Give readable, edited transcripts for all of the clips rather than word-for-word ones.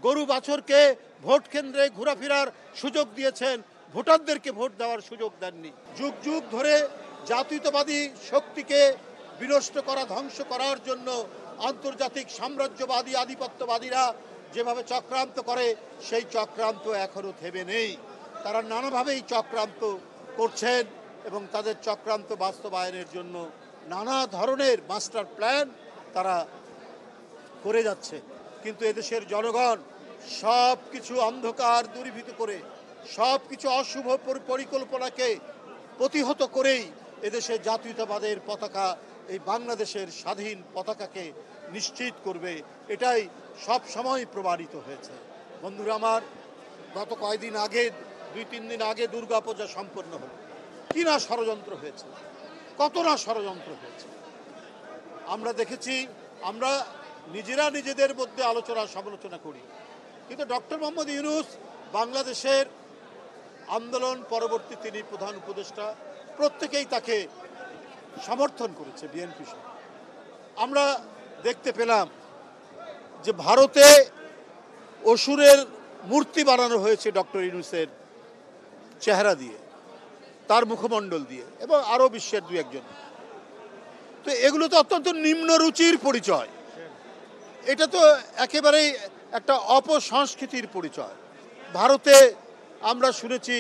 গরু বাছরকে ভোট কেন্দ্রে ঘোরাফেরার সুযোগ দিয়েছেন, ভোটারদেরকে ভোট দেওয়ার সুযোগ দেননি। যুগ যুগ ধরে জাতীয়তাবাদী শক্তিকে বিনষ্ট করা, ধ্বংস করার জন্য আন্তর্জাতিক সাম্রাজ্যবাদী আধিপত্যবাদীরা যেভাবে চক্রান্ত করে, সেই চক্রান্ত এখনো থেমে নেই। তারা নানাভাবেই চক্রান্ত করছেন এবং তাদের চক্রান্ত বাস্তবায়নের জন্য নানা ধরনের মাস্টার প্ল্যান তারা করে যাচ্ছে। কিন্তু এদেশের জনগণ সব কিছু অন্ধকার দূরীভূত করে, সব কিছু অশুভ পরিকল্পনাকে প্রতিহত করেই এদেশে জাতীয়তাবাদের পতাকা, এই বাংলাদেশের স্বাধীন পতাকাকে নিশ্চিত করবে, এটাই সব সময় প্রমাণিত হয়েছে। বন্ধুরা আমার, গত কয়েকদিন আগে, 2-3 দিন আগে দুর্গাপূজা সম্পন্ন হলো। কি না ষড়যন্ত্র হয়েছে, কত না ষড়যন্ত্র হয়েছে আমরা দেখেছি। আমরা নিজেরা নিজেদের মধ্যে আলোচনা সমালোচনা করি, কিন্তু ডক্টর মোহাম্মদ ইউনূস বাংলাদেশের আন্দোলন পরবর্তী তিনি প্রধান উপদেষ্টা, প্রত্যেকেই তাকে সমর্থন করেছে। বিএনপি সহ আমরা দেখতে পেলাম যে ভারতে অসুরের মূর্তি বানানো হয়েছে ডক্টর ইউনূসের চেহারা দিয়ে, তার মুখমণ্ডল দিয়ে, এবং আরও বিশ্বের 2-1 জন। তো এগুলো তো অত্যন্ত নিম্ন রুচির পরিচয়। এটা তো একেবারেই একটা অপসংস্কৃতির পরিচয়। ভারতে আমরা শুনেছি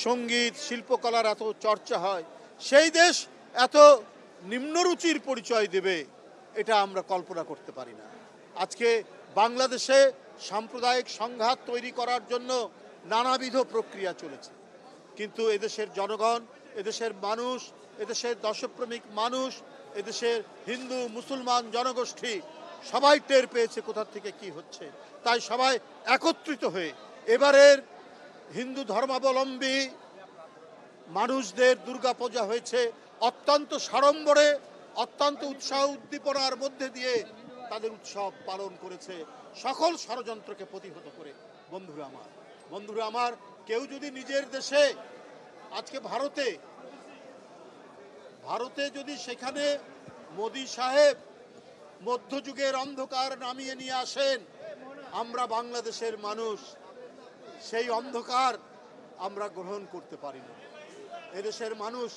সঙ্গীত শিল্পকলার এত চর্চা হয়, সেই দেশ এত নিম্নরুচির পরিচয় দেবে, এটা আমরা কল্পনা করতে পারি না। আজকে বাংলাদেশে সাম্প্রদায়িক সংঘাত তৈরি করার জন্য নানাবিধ প্রক্রিয়া চলেছে, কিন্তু এদেশের জনগণ, এদেশের মানুষ, এদেশের দেশপ্রেমিক মানুষ, এদেশের হিন্দু মুসলমান জনগোষ্ঠী সবাই টের পেয়েছে কোথা থেকে কি হচ্ছে। তাই সবাই একত্রিত হয়ে এবারের হিন্দু ধর্মাবলম্বী মানুষদের দুর্গাপূজা হয়েছে অত্যন্ত সাড়ম্বরে, অত্যন্ত উৎসাহ উদ্দীপনার মধ্যে দিয়ে তাদের উৎসব পালন করেছে, সকল ষড়যন্ত্রকে প্রতিহত করে। বন্ধুরা আমার, কেউ যদি নিজের দেশে, আজকে ভারতে যদি সেখানে মোদি সাহেব মধ্যযুগের অন্ধকার নামিয়ে নিয়ে আসেন, আমরা বাংলাদেশের মানুষ সেই অন্ধকার আমরা গ্রহণ করতে পারি না। এদেশের মানুষ,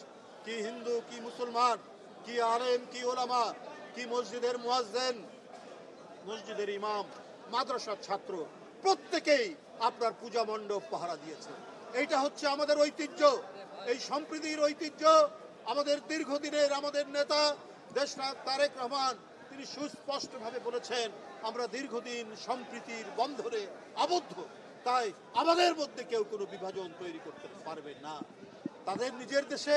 কি হিন্দু কি মুসলমান, কি আলেম কি ওলামা, কি মসজিদের মুয়াজ্জিন, মসজিদের ইমাম, মাদ্রাসার ছাত্র, প্রত্যেকেই আপনার পূজা মণ্ডপ পাহারা দিয়েছে। এইটা হচ্ছে আমাদের ঐতিহ্য, এই সম্প্রীতির ঐতিহ্য। আমাদের দীর্ঘদিনের আমাদের নেতা দেশনাথ তারেক রহমান তিনি সুস্পষ্টভাবে বলেছেন, আমরা দীর্ঘদিন সম্প্রীতির বন্ধনে আবদ্ধ, তাই আমাদের মধ্যে কেউ কোনো বিভাজন তৈরি করতে পারবে না। তাদের নিজের দেশে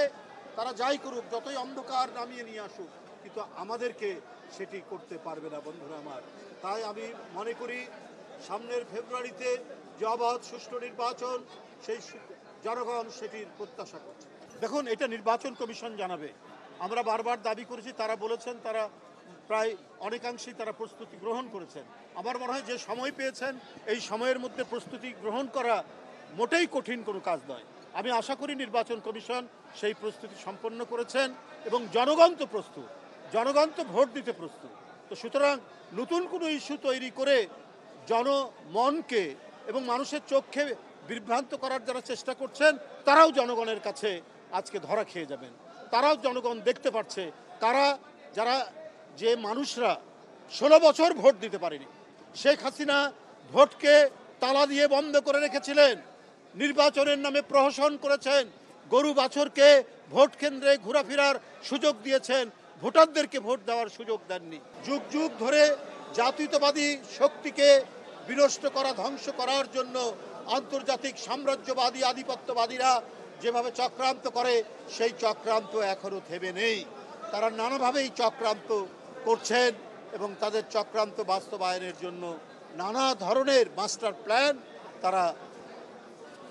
তারা যাই করুক, যতই অন্ধকার নামিয়ে নিয়ে আসুক, কিন্তু আমাদেরকে সেটি করতে পারবে না। বন্ধুরা আমার, তাই আমি মনে করি সামনের ফেব্রুয়ারিতে যে অবাধ সুষ্ঠু নির্বাচন, সেই জনগণ সেটির প্রত্যাশা করছে। দেখুন, এটা নির্বাচন কমিশন জানাবে। আমরা বারবার দাবি করেছি, তারা বলেছেন তারা প্রায় অনেকাংশেই তারা প্রস্তুতি গ্রহণ করেছেন। আমার মনে হয় যে সময় পেয়েছেন, এই সময়ের মধ্যে প্রস্তুতি গ্রহণ করা মোটেই কঠিন কোনো কাজ নয়। আমি আশা করি নির্বাচন কমিশন সেই প্রস্তুতি সম্পন্ন করেছেন এবং জনগণ তো প্রস্তুত, জনগণ তো ভোট দিতে প্রস্তুত। তো সুতরাং নতুন কোনো ইস্যু তৈরি করে জনমনকে এবং মানুষের চোখে বিভ্রান্ত করার যারা চেষ্টা করছেন, তারাও জনগণের কাছে আজকে ধরা খেয়ে যাবেন। তারাও জনগণ দেখতে পাচ্ছে, যারা যে মানুষরা 16 বছর ভোট দিতে পারেনি, শেখ হাসিনা ভোটকে তালা দিয়ে বন্ধ করে রেখেছিলেন, নির্বাচনের নামে প্রহসন করেছেন, গরু বাছরকে ভোট কেন্দ্রে ঘোরাফেরার সুযোগ দিয়েছেন, ভোটারদেরকে ভোট দেওয়ার সুযোগ দেননি। যুগ যুগ ধরে জাতীয়তাবাদী শক্তিকে বিনষ্ট করা, ধ্বংস করার জন্য আন্তর্জাতিক সাম্রাজ্যবাদী আধিপত্যবাদীরা যেভাবে চক্রান্ত করে, সেই চক্রান্ত এখনো থেমে নেই। তারা নানাভাবেই চক্রান্ত করছেন এবং তাদের চক্রান্ত বাস্তবায়নের জন্য নানা ধরনের মাস্টার প্ল্যান তারা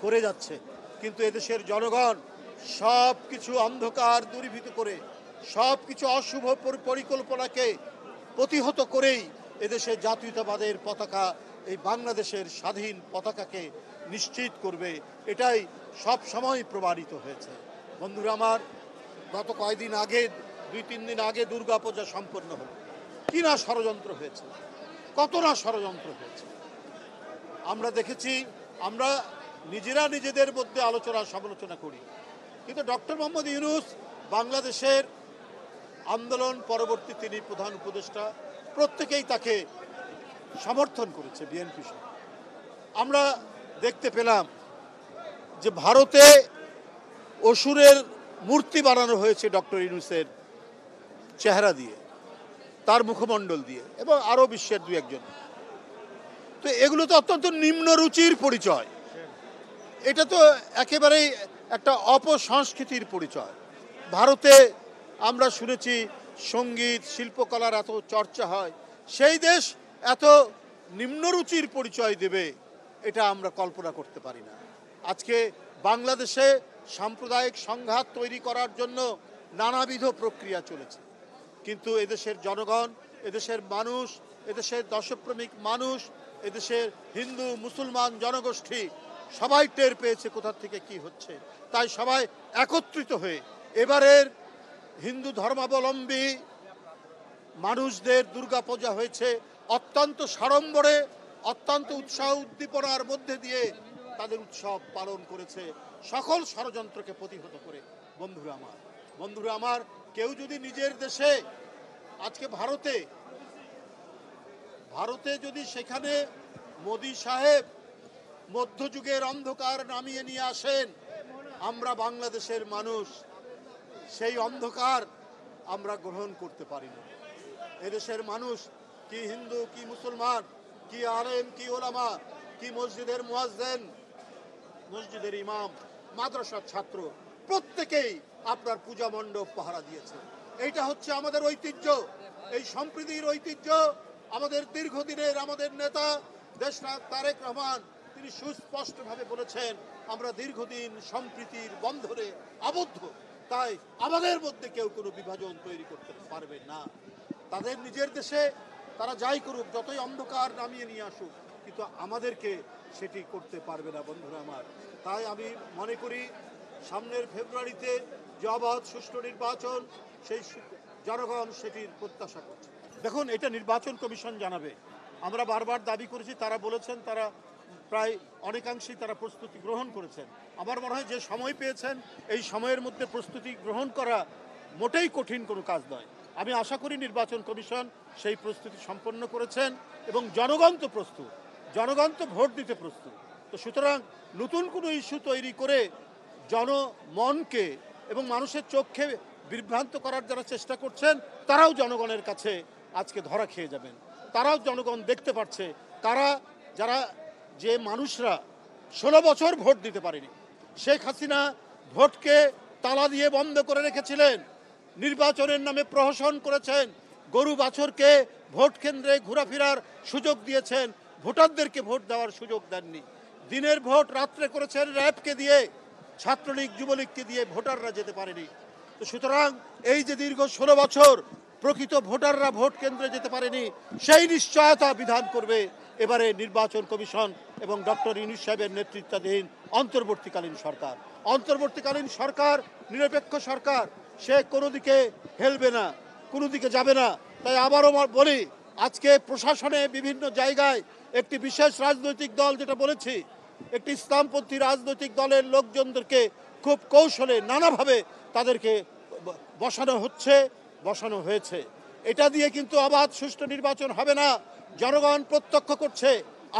করে যাচ্ছে। কিন্তু এদেশের জনগণ সব কিছু অন্ধকার দূরীভূত করে, সব কিছু অশুভ পরিকল্পনাকে প্রতিহত করেই এদেশে জাতীয়তাবাদের পতাকা, এই বাংলাদেশের স্বাধীন পতাকাকে নিশ্চিত করবে, এটাই সব সময় প্রমাণিত হয়েছে। বন্ধুরা আমার, গত কয়েকদিন আগে, 2-3 দিন আগে দুর্গাপূজা সম্পন্ন হলো। কি না ষড়যন্ত্র হয়েছে, কত না ষড়যন্ত্র হয়েছে আমরা দেখেছি, আমরা নিজেরা নিজেদের মধ্যে আলোচনা সমালোচনা করি, কিন্তু ডক্টর মোহাম্মদ ইউনূস বাংলাদেশের আন্দোলন পরবর্তী তিনি প্রধান উপদেষ্টা, প্রত্যেকেই তাকে সমর্থন করেছে বিএনপি সহ। আমরা দেখতে পেলাম যে ভারতে অসুরের মূর্তি বানানো হয়েছে ডক্টর ইউনূসের চেহারা দিয়ে, তার মুখমণ্ডল দিয়ে, এবং আরও বিশ্বের দু একজন। তো এগুলো তো অত্যন্ত নিম্ন রুচির পরিচয়, এটা তো একেবারেই একটা অপসংস্কৃতির পরিচয়। ভারতে আমরা শুনেছি সঙ্গীত শিল্পকলার এত চর্চা হয়, সেই দেশ এত নিম্নরুচির পরিচয় দেবে এটা আমরা কল্পনা করতে পারি না। আজকে বাংলাদেশে সাম্প্রদায়িক সংঘাত তৈরি করার জন্য নানাবিধ প্রক্রিয়া চলেছে, কিন্তু এদেশের জনগণ, এদেশের মানুষ, এদেশের দেশপ্রেমিক মানুষ, এদেশের হিন্দু মুসলমান জনগোষ্ঠী সবাই টের পেয়েছে কোথা থেকে কি হচ্ছে। তাই সবাই একত্রিত হয়ে এবারের হিন্দু ধর্মাবলম্বী মানুষদের দুর্গাপূজা হয়েছে অত্যন্ত সাড়ম্বরে, অত্যন্ত উৎসাহ উদ্দীপনার মধ্যে দিয়ে তাদের উৎসব পালন করেছে, সকল ষড়যন্ত্রকে প্রতিহত করে। বন্ধুরা আমার, কেউ যদি নিজের দেশে আজকে ভারতে যদি সেখানে মোদি সাহেব মধ্যযুগের অন্ধকার নামিয়ে নিয়ে আসেন, আমরা বাংলাদেশের মানুষ সেই অন্ধকার আমরা গ্রহণ করতে পারি না। এদেশের মানুষ কি হিন্দু কি মুসলমান, কি আলেম কি ওলামা, কি মসজিদের মুয়াজ্জিন, মসজিদের ইমাম, মাদ্রাসার ছাত্র, প্রত্যেকেই আপনার পূজা মণ্ডপ পাহারা দিয়েছে। এইটা হচ্ছে আমাদের ঐতিহ্য, এই সম্প্রীতির ঐতিহ্য। আমাদের দীর্ঘদিনের আমাদের নেতা দেশনায়ক তারেক রহমান তিনি সুস্পষ্টভাবে বলেছেন, আমরা দীর্ঘদিন সম্প্রীতির বন্ধনে আবদ্ধ, তাই আমাদের মধ্যে কেউ কোনো বিভাজন তৈরি করতে পারবে না। তাদের নিজের দেশে তারা যাই করুক, যতই অন্ধকার নামিয়ে নিয়ে আসুক, কিন্তু আমাদেরকে সেটি করতে পারবে না বন্ধুরা আমার। তাই আমি মনে করি সামনের ফেব্রুয়ারিতে যে অবাধ সুষ্ঠু নির্বাচন, সেই জনগণ সেটির প্রত্যাশা করছে। দেখুন, এটা নির্বাচন কমিশন জানাবে। আমরা বারবার দাবি করেছি, তারা বলেছেন তারা প্রায় অনেকাংশেই তারা প্রস্তুতি গ্রহণ করেছেন। আমার মনে হয় যে সময় পেয়েছেন, এই সময়ের মধ্যে প্রস্তুতি গ্রহণ করা মোটেই কঠিন কোনো কাজ নয়। আমি আশা করি নির্বাচন কমিশন সেই প্রস্তুতি সম্পন্ন করেছেন এবং জনগণ তো প্রস্তুত, জনগণ তো ভোট দিতে প্রস্তুত। তো সুতরাং নতুন কোনো ইস্যু তৈরি করে জনমনকে এবং মানুষের চোখে বিভ্রান্ত করার যারা চেষ্টা করছেন, তারাও জনগণের কাছে আজকে ধরা খেয়ে যাবেন। তারাও জনগণ দেখতে পাচ্ছে যারা যে মানুষরা 16 বছর ভোট দিতে পারেনি, শেখ হাসিনা ভোটকে তালা দিয়ে বন্ধ করে রেখেছিলেন, নির্বাচনের নামে প্রহসন করেছেন, গরু বাছরকে ভোট কেন্দ্রে ঘোরাফেরার সুযোগ দিয়েছেন, ভোটারদেরকে ভোট দেওয়ার সুযোগ দেননি। দিনের ভোট রাত্রে করেছেন র্যাবকে দিয়ে, ছাত্রলীগ যুবলীগকে দিয়ে, ভোটাররা যেতে পারেনি। তো সুতরাং এই যে দীর্ঘ 16 বছর প্রকৃত ভোটাররা ভোট কেন্দ্রে যেতে পারেনি, সেই নিশ্চয়তা বিধান করবে এবারে নির্বাচন কমিশন এবং ডক্টর ইউনূস সাহেবের নেতৃত্বাধীন অন্তর্বর্তীকালীন সরকার। অন্তর্বর্তীকালীন সরকার নিরপেক্ষ সরকার, সে কোনো দিকে হেলবে না, কোনো দিকে যাবে না। তাই আবারও বলি, আজকে প্রশাসনে বিভিন্ন জায়গায় একটি বিশেষ রাজনৈতিক দল, যেটা বলেছি, একটি ইসলামপন্থী রাজনৈতিক দলের লোকজনদেরকে খুব কৌশলে নানাভাবে তাদেরকে বসানো হয়েছে। এটা দিয়ে কিন্তু অবাধ সুষ্ঠু নির্বাচন হবে না। জনগণ প্রত্যক্ষ করছে,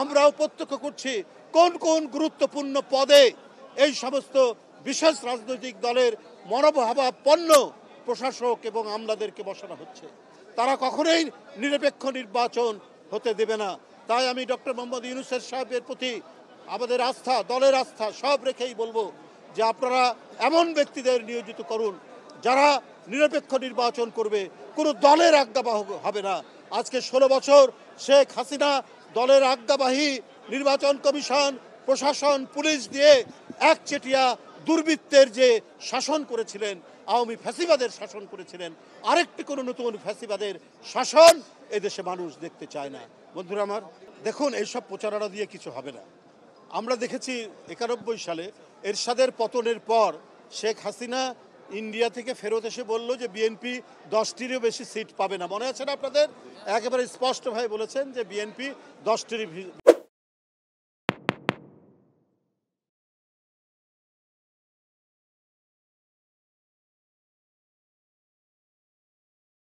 আমরাও প্রত্যক্ষ করছি কোন কোন গুরুত্বপূর্ণ পদে এই সমস্ত বিশেষ রাজনৈতিক দলের মনোভাবাপন্ন প্রশাসক এবং আমলাদেরকে বসানো হচ্ছে। তারা কখনোই নিরপেক্ষ নির্বাচন হতে দেবে না। তাই আমি ডক্টর মোহাম্মদ ইউনূস সাহেবের প্রতি আমাদের আস্থা, দলের আস্থা সব রেখেই বলবো যে আপনারা এমন ব্যক্তিদের নিয়োজিত করুন যারা নিরপেক্ষ নির্বাচন করবে, কোনো দলের আজ্ঞাবাহক হবে না। আজকে 16 বছর শেখ হাসিনা দলের আজ্ঞাবাহী নির্বাচন কমিশন, প্রশাসন, পুলিশ দিয়ে একচেটিয়া দুর্বৃত্তের যে শাসন করেছিলেন, আওয়ামী ফ্যাসিবাদের শাসন করেছিলেন, আরেকটি কোনো নতুন ফ্যাসিবাদের শাসন এদেশে মানুষ দেখতে চায় না। বন্ধুরা আমার, দেখুন, এইসব প্রচারণা দিয়ে কিছু হবে না। আমরা দেখেছি 91 সালে এরশাদের পতনের পর শেখ হাসিনা ইন্ডিয়া থেকে ফেরত এসে বলল যে বিএনপি 10টিরও বেশি সিট পাবে না। মনে আছে না আপনাদের? একেবারে স্পষ্টভাবে বলেছেন যে বিএনপি 10টির